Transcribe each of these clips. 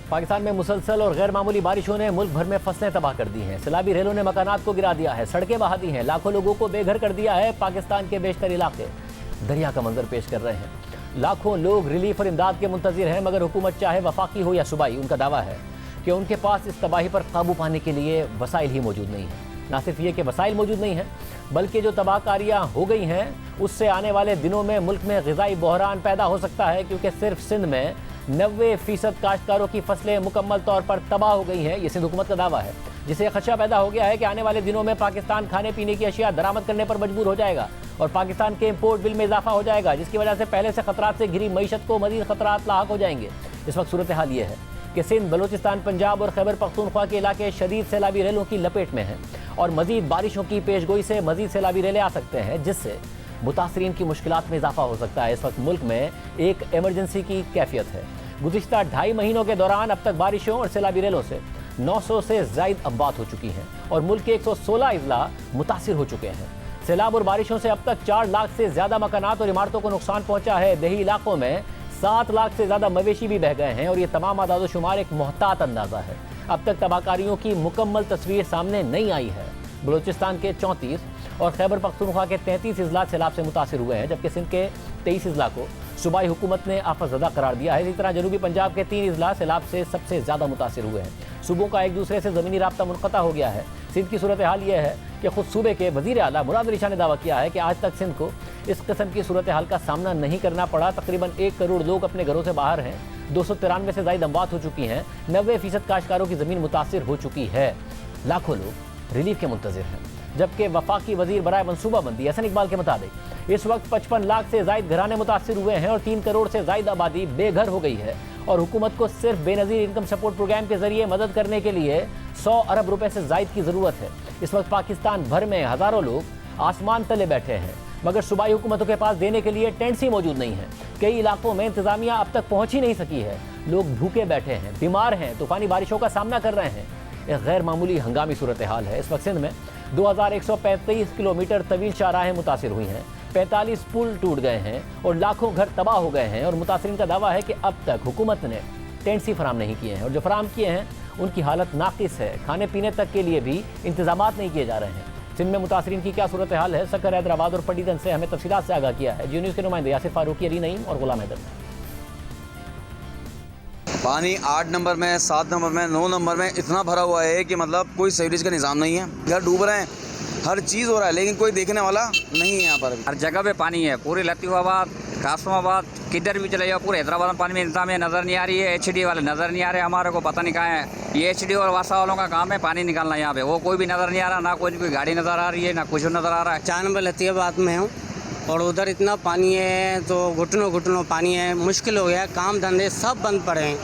पाकिस्तान में मुसलसल और गैर मामूली बारिशों ने मुल्क भर में फसलें तबाह कर दी हैं। सैलाबी रेलों ने मकानात को गिरा दिया है, सड़कें बहा दी हैं, लाखों लोगों को बेघर कर दिया है। पाकिस्तान के बेशतर इलाके दरिया का मंजर पेश कर रहे हैं। लाखों लोग रिलीफ और इमदाद के मुंतजिर हैं, मगर हुकूमत चाहे वफाकी हो या सूबाई, उनका दावा है कि उनके पास इस तबाही पर काबू पाने के लिए वसाइल ही मौजूद नहीं है। ना सिर्फ ये कि वसाइल मौजूद नहीं हैं, बल्कि जो तबाहकारियाँ हो गई हैं उससे आने वाले दिनों में मुल्क में ग़िज़ाई बहरान पैदा हो सकता है, क्योंकि सिर्फ सिंध में 90% काश्तकारों की फसलें मुकम्मल तौर पर तबाह हो गई हैं। ये सिंध हुकूमत का दावा है, जिससे खदशा पैदा हो गया है कि आने वाले दिनों में पाकिस्तान खाने पीने की अशिया दरामद करने पर मजबूर हो जाएगा और पाकिस्तान के इम्पोर्ट बिल में इजाफा हो जाएगा, जिसकी वजह से पहले से खतरात से घिरी मईशत को मजीद खतरात लाहक हो जाएंगे। इस वक्त सूरत हाल ये है कि सिंध, बलूचिस्तान, पंजाब और खैबर पख्तूनख्वा के इलाके शदीद सैलाबी रेलों की लपेट में हैं और मजीद बारिशों की पेशगोई से मजीद सैलाबी रेलें आ सकते हैं, जिससे मुतासरीन की मुश्किलात में इजाफा हो सकता है। इस वक्त मुल्क में एक एमरजेंसी की कैफियत है। गुज़िश्ता 2.5 महीनों के दौरान अब तक बारिशों और सैलाबी रेलों से 900 से ज़ायद अमवात हो चुकी हैं और मुल्क के 116 अजला मुतासिर हो चुके हैं। सैलाब और बारिशों से अब तक 4 लाख से ज़्यादा मकानात और इमारतों को नुकसान पहुंचा है। देही इलाकों में 7 लाख से ज़्यादा मवेशी भी बह गए हैं और ये तमाम आदाद-ओ-शुमार एक मोहतात अंदाज़ा है। अब तक तबाहकारियों की मुकम्मल तस्वीर सामने नहीं आई है। बलूचिस्तान के 34 और खैबर पख्तूनख्वा के 33 अजला सैलाब से मुतासिर हुए हैं, जबकि सिंध के 23 अजला को सूबाई हुकूमत ने आफतज़दा करार दिया है। इसी तरह जनूबी पंजाब के 3 अजला सैलाब से सबसे ज़्यादा मुतासिर हुए हैं। सूबों का एक दूसरे से ज़मीनी राब्ता मुनक़ता हो गया है। सिंध की सूरत हाल यह है कि खुद सूबे के वज़ीर आला मुराद अली शाह ने दावा किया है कि आज तक सिंध को इस किस्म की सूरत हाल का सामना नहीं करना पड़ा। तकरीबन 1 करोड़ लोग अपने घरों से बाहर हैं, 293 से ज़ायद अमवात हो चुकी हैं, 90% काश्तकारों की ज़मीन मुतासिर हो चुकी है। लाखों लोग रिलीफ के मुंतज़िर हैं, जबकि वफाकी वज़ीर बराए मनसूबाबंदी हसन इकबाल के मुताबिक इस वक्त 55 लाख से ज़ायद घराने मुतासिर हुए हैं और 3 करोड़ से ज़ायद आबादी बेघर हो गई है और हुकूमत को सिर्फ बेनज़ीर इनकम सपोर्ट प्रोग्राम के ज़रिए मदद करने के लिए 100 अरब रुपए से ज़ायद की ज़रूरत है। इस वक्त पाकिस्तान भर में हज़ारों लोग आसमान तले बैठे हैं, मगर सूबाई हुकूमतों के पास देने के लिए टेंट्स ही मौजूद नहीं हैं। कई इलाकों में इंतज़ामिया अब तक पहुँच ही नहीं सकी है। लोग भूखे बैठे हैं, बीमार हैं, तूफ़ानी बारिशों का सामना कर रहे हैं। एक गैर मामूली हंगामी सूरत हाल है। इस वक्त सिंध में 2135 किलोमीटर तवील शाहराहें मुतासिर हुई हैं, 45 पुल टूट गए हैं और लाखों घर तबाह हो गए हैं और मुतासरीन का दावा है कि अब तक हुकूमत ने टेंट्स ही फराम नहीं किए हैं और जो फराम किए हैं उनकी हालत नाकिस है। खाने पीने तक के लिए भी इंतजामात नहीं किए जा रहे हैं। सिंध में मुतासरीन की क्या सूरत हाल है, सकर, हैदराबाद और पट्टीदन से हमें तफसीलात से आगाह किया है जी न्यूज़ के नुमाइंदे यासिर फारूकी, अली नईम और गुलाम हैदर ने। पानी 8 नंबर में, 7 नंबर में, 9 नंबर में इतना भरा हुआ है कि मतलब कोई सीवरेज का निज़ाम नहीं है। घर डूब रहे हैं, हर चीज़ हो रहा है, लेकिन कोई देखने वाला नहीं है यहाँ पर अभी। हर जगह पे पानी है, पूरे लतीफ़ाबाद, कासमाबाद, किधर भी चले जाओ पूरे हैदराबाद में पानी में इंतजाम नज़र नहीं आ रही है। HD वाले नज़र नहीं आ रहे, हमारे को पता नहीं कहाँ है। ये HD और वासा वालों का काम है पानी निकालना यहाँ पे, वो कोई भी नज़र नहीं आ रहा, ना कोई गाड़ी नज़र आ रही है, ना कुछ नज़र आ रहा है। 4 नंबर लतीफ़ाबाद में हूँ और उधर इतना पानी है तो घुटनों पानी है, मुश्किल हो गया। काम धंधे सब बंद पड़े हैं,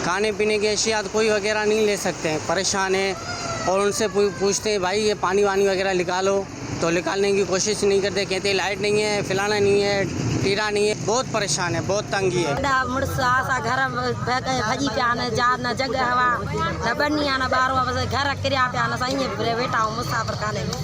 खाने पीने की अशिया कोई वगैरह नहीं ले सकते हैं, परेशान है। और उनसे पूछते हैं भाई ये पानी वानी वगैरह निकालो, तो निकालने की कोशिश नहीं करते, कहते लाइट नहीं है, फिलाना नहीं है, टीरा नहीं है। बहुत परेशान है, बहुत तंगी है।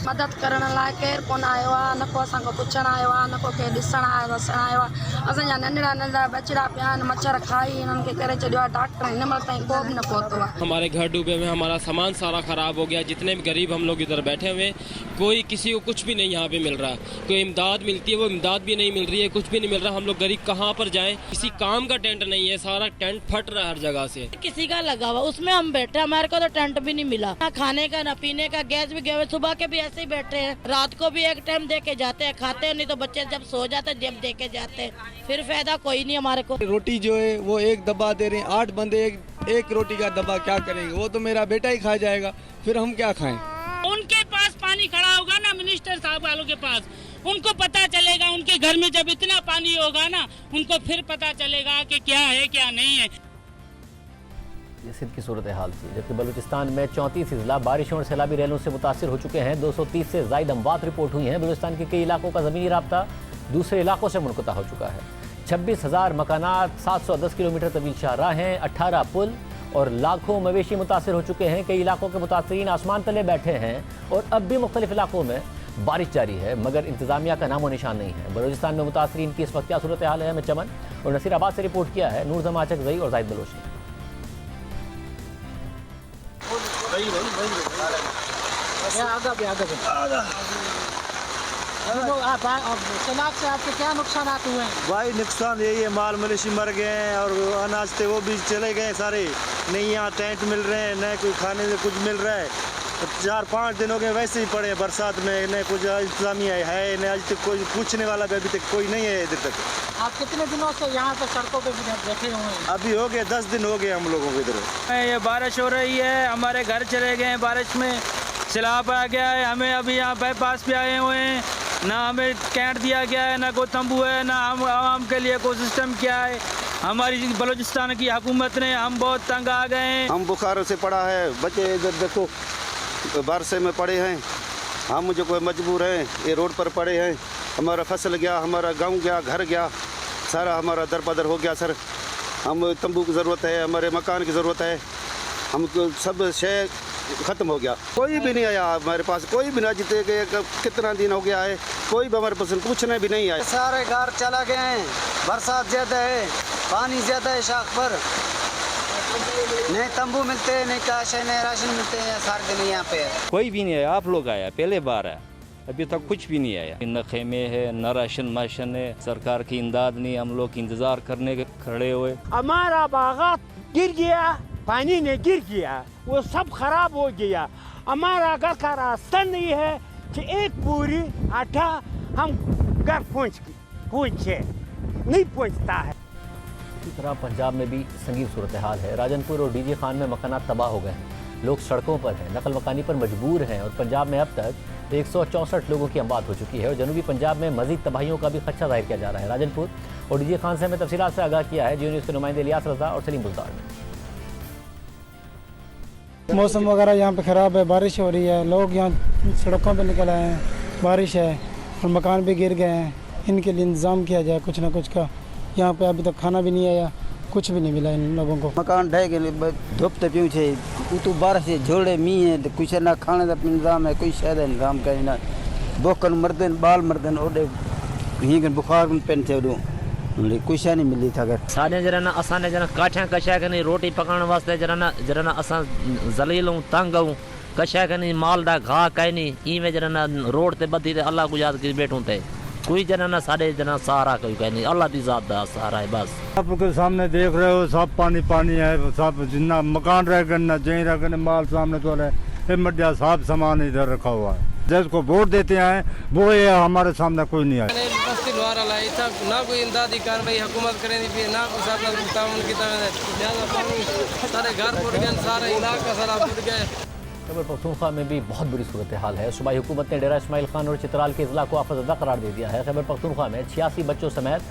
मदद करण लाइ केरु कोन आयो आहे, न को असांखे पुछण आयो आहे, न को कंहिं ॾिसण आयो ॾसण आयो आहे। असांजा नंढड़ा बचड़ा पिया आहिनि, मच्छर खाई इन्हनि खे करे छॾियो आहे। डॉक्टर हिन महिल ताईं को बि न पहुतो आहे। हमारे घर डूबे में, हमारा सामान सारा खराब हो गया। जितने भी गरीब हम लोग इधर बैठे हुए, कोई किसी को कुछ भी नहीं यहाँ पे मिल रहा। कोई इमदाद मिलती है वो इमदाद भी नहीं मिल रही है, कुछ भी नहीं मिल रहा। हम लोग गरीब कहाँ पर जाएं? किसी काम का टेंट नहीं है, सारा टेंट फट रहा है हर जगह से। किसी का लगा हुआ, उसमें हम बैठे, हमारे को तो टेंट भी नहीं मिला, ना खाने का ना पीने का। गैस भी गए, सुबह के भी ऐसे ही बैठे हैं, रात को भी एक टाइम दे के जाते हैं, खाते हैं, नहीं तो बच्चे जब सो जाते हैं जब दे के जाते हैं, फिर फायदा कोई नहीं हमारे को। रोटी जो है वो एक दब्बा दे रहे हैं, 8 बंदे एक रोटी का दब्बा क्या करेंगे? वो तो मेरा बेटा ही खा जाएगा, फिर हम क्या खाएं? उनके पास पानी खड़ा होगा ना, मिनिस्टर साहब वालों के पास, उनको पता चलेगा। उनके घर में जब इतना पानी होगा ना, उनको फिर पता चलेगा कि क्या है क्या नहीं है। ये सिंध की सूरत हाल थी, जबकि बलूचिस्तान में 34 अजला बारिशों और सैलाबी रेलों से मुतासिर हो चुके हैं। 230 से ज़ायद अमवात रिपोर्ट हुई हैं। बलूचिस्तान के कई इलाकों का ज़मीनी राब्ता दूसरे इलाकों से मुनक़ता हो चुका है। 26,000 मकानात, 710 किलोमीटर तवील शाहराहें, 18 पुल और लाखों मवेशी मुतासिर हो चुके हैं। कई इलाकों के मुतासरीन आसमान तले बैठे हैं और अब भी मुख्तलिफ इलाकों में बारिश जारी है, मगर इंतजामिया का नामो निशान नहीं है। बलूचिस्तान में मुतासरीन की इस वक्त क्या सूरत हाल है, हमें चमन और नसीराबाद से रिपोर्ट किया है नूर जमा चकजई और जाहिद बलोच ने। सैलाब से आपके क्या नुकसान हुए हैं? भाई नुकसान यही है, माल मवेशी मर गए हैं और अनाज थे वो भी चले गए सारे। नहीं यहाँ टेंट मिल रहे हैं, न कोई खाने से कुछ मिल रहा है। 4-5 दिन हो गए वैसे ही पड़े बरसात में, न कुछ इंतजामिया है न आज तक कोई पूछने वाला भी अभी तक कोई नहीं है इधर तक। आप कितने दिनों से यहाँ पे सड़कों पे बैठे हुए हैं? अभी हो गए 10 दिन हो गए हम लोगों को इधर। ये बारिश हो रही है, हमारे घर चले गए हैं बारिश में, सैलाब आ गया है। हमें अभी यहाँ बाईपास पे आए हुए हैं, ना हमें कैंट दिया गया है, ना कोई तंबू है, ना हम आवाम के लिए कोई सिस्टम क्या है। हमारी बलूचिस्तान की हुकूमत ने हम बहुत तंग आ गए हैं। हम बुखार से पड़ा है, बच्चे इधर देखो बारिश में पड़े हैं, हम जो कोई मजबूर हैं, ये रोड पर पड़े हैं। हमारा फसल गया, हमारा गांव गया, घर गया, सारा हमारा दरबदर हो गया सर। हम तंबू की ज़रूरत है, हमारे मकान की ज़रूरत है, हमको सब शय ख़त्म हो गया। कोई भी नहीं आया हमारे पास, कोई भी ना जीते गए, कितना दिन हो गया है, कोई भी हमारे पास पूछने भी नहीं आया। सारे घर चला गए हैं, बरसात ज़्यादा है, पानी ज़्यादा है शाख पर, नहीं तंबू मिलते हैं, नहीं काश है, नहीं राशन मिलते हैं, सारे दिन यहाँ पे। कोई भी नहीं आया, आप लोग आया, पहले बार है, अभी तक कुछ भी नहीं आया। न खेमे है, न राशन माशन है, सरकार की इमदाद नहीं, हम लोग इंतजार करने के खड़े हुए। हमारा बागात गिर गया, पानी ने गिर गया, वो सब खराब हो गया। हमारा घर का रास्ता नहीं है कि एक पूरी आटा हम घर पहुँचे नहीं पहुँचता है। इसी तरह पंजाब में भी संगीन सूरत हाल है। राजनपुर और डीजे खान में मकानात तबाह हो गए हैं, लोग सड़कों पर हैं, नकल मकानी पर मजबूर हैं और पंजाब में अब तक 164 लोगों की अमवात हो चुकी है और जनूबी पंजाब में मजीद तबाहियों का भी खदशा जाहिर किया जा रहा है। राजनपुर और डीजे खान से हमें तफसीलात से आगाह किया है जियो न्यूज़ के नुमाइंदे इलियास रजा और सलीम बुज़दार ने। मौसम वगैरह यहाँ पे ख़राब है, बारिश हो रही है, लोग यहाँ सड़कों पे निकल आए हैं, बारिश है और मकान भी गिर गए हैं। इनके लिए इंतज़ाम किया जाए कुछ ना कुछ का। यहाँ पे अभी तक खाना भी नहीं आया, कुछ भी नहीं मिला इन लोगों को। मकान ढह गए, धुप पियूँ छे, तो बारिश है, झोड़े मीह है, कुछ ना खाने का इंतजाम है, कोई शायद इंतजाम करे ना। बोकन मरदन बाल मरदन ओडे ही बुखार पेन थे ओडो कुछ नहीं मिली था। अगर साढ़े जरा ना असाने जना काठा कशा कनी रोटी पकाने वास्ते जरा ना असा जलील हूँ, तंग हूँ, कशा कनी माल दा घा कहीं इवें जरा ना रोड ते बदी ते अल्लाह को याद कर बैठूं ते कोई जना ना साढ़े जना सहारा कोई कहीं अल्लाह की जात दा सहारा है बस। आपके सामने देख रहे हो सब पानी पानी है, सब जितना मकान रह गए ना जहीं रह गए, माल सामने तो रहे मड्डिया सब सामान इधर रखा हुआ है। जिसको वोट देते हैं वो ये हमारे सामने कोई नहीं आया। ना कोई इमदादी कार्रवाई हुकूमत करें ना कुछ सारे घर फुट गए, सारा इलाका सारा फुट गए। खैबर पख्तूनख्वा में भी बहुत बुरी सूरत हाल है। सूबाई हुकूमत ने डेरा इस्माइल खान और चित्राल के इजला को आफतज़दा करार दे दिया है। खैबर पख्तूनख्वा में 86 बच्चों समेत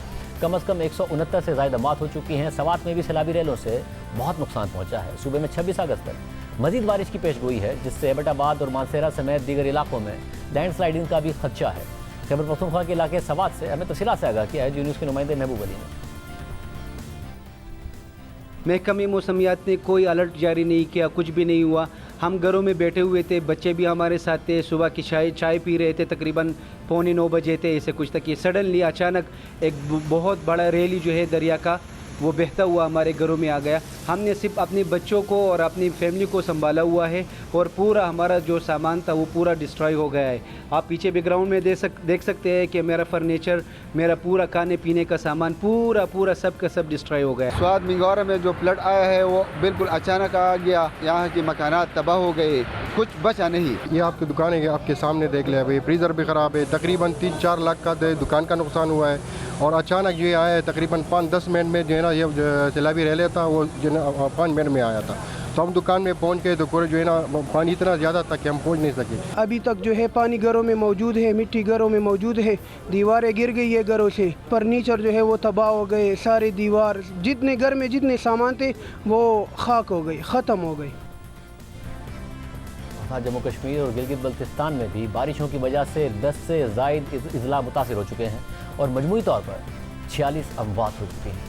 कम अज़ कम 169 से ज़ायद मौत हो चुकी हैं। सवात में भी सैलाबी रेलों से बहुत नुकसान पहुंचा है। सूबे में 26 अगस्त तक मजीद बारिश की पेशगोई है, जिससे एबटाबाद और मानसेरा समेत दीगर इलाकों में लैंड स्लाइडिंग का भी खदशा है। खैबर पख्तूनख्वा के इलाके सवात से हमें तफसीलात से आगाह किया है जियो न्यूज़ के नुमाइंदे महबूब अली ने। महकमे मौसमियात ने कोई अलर्ट जारी नहीं किया, कुछ भी नहीं हुआ। हम घरों में बैठे हुए थे, बच्चे भी हमारे साथ थे, सुबह की चाय पी रहे थे, तकरीबन 8:45 बजे थे, ऐसे कुछ तक ये सडनली अचानक एक बहुत बड़ा रैली जो है दरिया का वो बहता हुआ हमारे घरों में आ गया। हमने सिर्फ अपने बच्चों को और अपनी फैमिली को संभाला हुआ है और पूरा हमारा जो सामान था वो पूरा डिस्ट्रॉय हो गया है। आप पीछे बैकग्राउंड में देख सकते हैं कि मेरा फर्नीचर, मेरा पूरा खाने पीने का सामान पूरा सब का सब डिस्ट्रॉय हो गया। स्वाद मिंगौरा में जो फ्लड आया है वो बिल्कुल अचानक आ गया, यहाँ की मकानात तबाह हो गए, कुछ बचा नहीं। ये आपकी दुकान है, आपके सामने देख लिया भाई, फ्रीज़र भी ख़राब है, तकरीबन 3-4 लाख का दुकान का नुकसान हुआ है। और अचानक ये आया है तकरीबन 5-10 मिनट में जो है ना ये सैलाबी रह था वो जो है ना 5 मिनट में आया था। तो हम दुकान में पहुंच गए तो पूरे जो है ना पानी इतना ज़्यादा था कि हम पहुंच नहीं सके। अभी तक जो है पानी घरों में मौजूद है, मिट्टी घरों में मौजूद है, दीवारें गिर गई है घरों से, फर्नीचर जो है वो तबाह हो गए, सारे दीवार जितने घर में जितने सामान थे वो खाक हो गए, ख़त्म हो गए। जम्मू कश्मीर और गिलगित बल्तिस्तान में भी बारिशों की वजह से 10 से ज़ायद इजला मुतासिर हो चुके हैं और मजमूई तौर पर 46 अमवात हो चुकी हैं।